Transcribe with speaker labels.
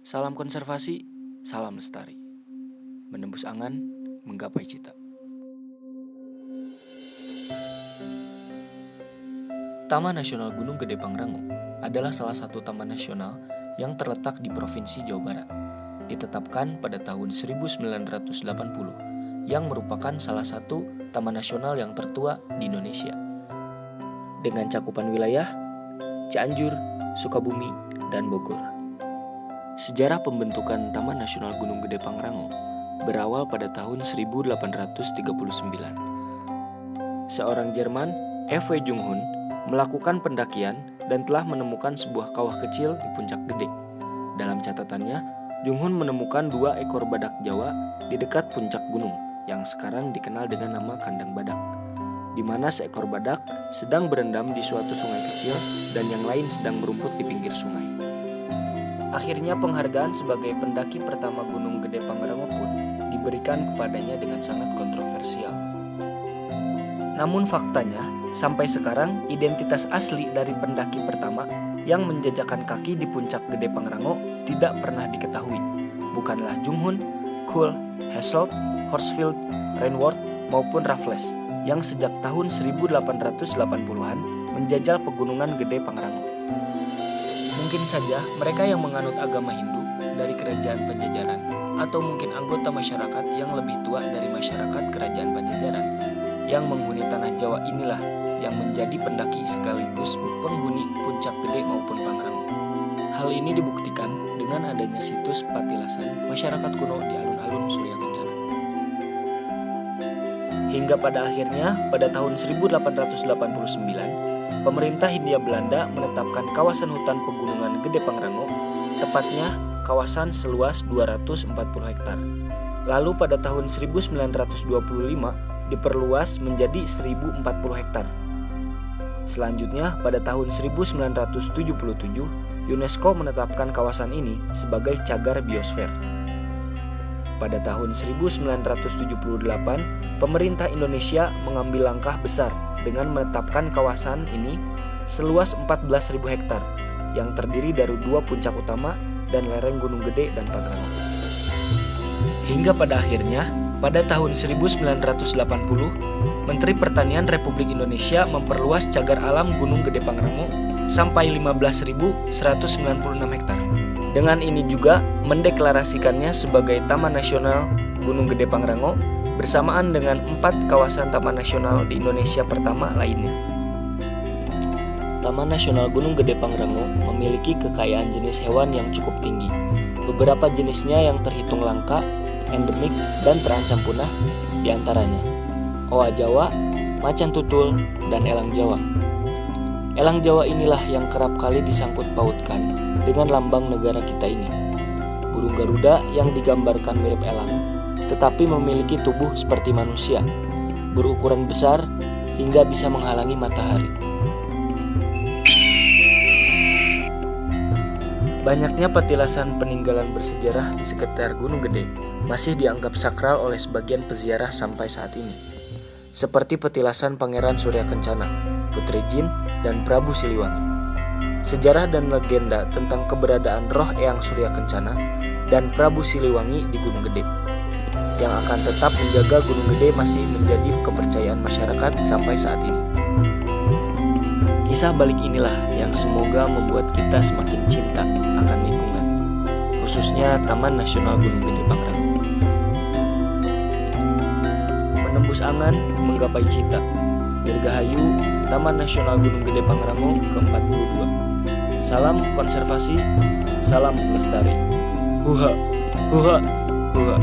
Speaker 1: Salam konservasi, salam lestari. Menembus angan, menggapai cita. Taman Nasional Gunung Gede Pangrango adalah salah satu taman nasional yang terletak di Provinsi Jawa Barat. Ditetapkan pada tahun 1980, yang merupakan salah satu taman nasional yang tertua di Indonesia. Dengan cakupan wilayah Cianjur, Sukabumi, dan Bogor. Sejarah pembentukan Taman Nasional Gunung Gede Pangrango berawal pada tahun 1839. Seorang Jerman, F.W. Junghun, melakukan pendakian dan telah menemukan sebuah kawah kecil di puncak gede. Dalam catatannya, Junghun menemukan 2 ekor badak Jawa di dekat puncak gunung yang sekarang dikenal dengan nama Kandang Badak, di mana seekor badak sedang berendam di suatu sungai kecil dan yang lain sedang merumput di pinggir sungai. Akhirnya penghargaan sebagai pendaki pertama Gunung Gede Pangrango pun diberikan kepadanya dengan sangat kontroversial. Namun faktanya, sampai sekarang identitas asli dari pendaki pertama yang menjajakan kaki di puncak Gede Pangrango tidak pernah diketahui. Bukanlah Junghun, Kuhl, Hasselt, Horsfield, Rainworth, maupun Raffles yang sejak tahun 1880-an menjajal pegunungan Gede Pangrango. Mungkin saja mereka yang menganut agama Hindu dari kerajaan Pajajaran, atau mungkin anggota masyarakat yang lebih tua dari masyarakat kerajaan Pajajaran yang menghuni tanah Jawa inilah yang menjadi pendaki sekaligus penghuni puncak Gede maupun Pangrango. Hal ini dibuktikan dengan adanya situs patilasan masyarakat kuno di alun-alun Surya Kencana. Hingga pada akhirnya pada tahun 1889, pemerintah Hindia Belanda menetapkan kawasan hutan pegunungan Gede Pangrango, tepatnya kawasan seluas 240 hektar. Lalu pada tahun 1925 diperluas menjadi 1040 hektar. Selanjutnya pada tahun 1977 UNESCO menetapkan kawasan ini sebagai cagar biosfer. Pada tahun 1978, pemerintah Indonesia mengambil langkah besar dengan menetapkan kawasan ini seluas 14.000 hektar yang terdiri dari 2 puncak utama dan lereng Gunung Gede dan Pangrango. Hingga pada akhirnya, pada tahun 1980, Menteri Pertanian Republik Indonesia memperluas cagar alam Gunung Gede Pangrango sampai 15.196 hektar. Dengan ini juga mendeklarasikannya sebagai Taman Nasional Gunung Gede Pangrango bersamaan dengan 4 kawasan taman nasional di Indonesia pertama lainnya. Taman Nasional Gunung Gede Pangrango memiliki kekayaan jenis hewan yang cukup tinggi. Beberapa jenisnya yang terhitung langka, endemik, dan terancam punah diantaranya oa Jawa, macan tutul, dan elang Jawa. Elang Jawa inilah yang kerap kali disangkut pautkan dengan lambang negara kita ini. Burung Garuda yang digambarkan mirip elang, tetapi memiliki tubuh seperti manusia, berukuran besar hingga bisa menghalangi matahari. Banyaknya petilasan peninggalan bersejarah di sekitar Gunung Gede masih dianggap sakral oleh sebagian peziarah sampai saat ini. Seperti petilasan Pangeran Surya Kencana, Putri Jin, dan Prabu Siliwangi. Sejarah dan legenda tentang keberadaan roh Eyang Surya Kencana dan Prabu Siliwangi di Gunung Gede yang akan tetap menjaga Gunung Gede masih menjadi kepercayaan masyarakat sampai saat ini. Kisah balik inilah yang semoga membuat kita semakin cinta akan lingkungan, khususnya Taman Nasional Gunung Gede Pangrango. Menembus angan, menggapai cita. Dirgahayu Taman Nasional Gunung Gede Pangrango ke-42. Salam konservasi, salam lestari. Huha, huha, huha.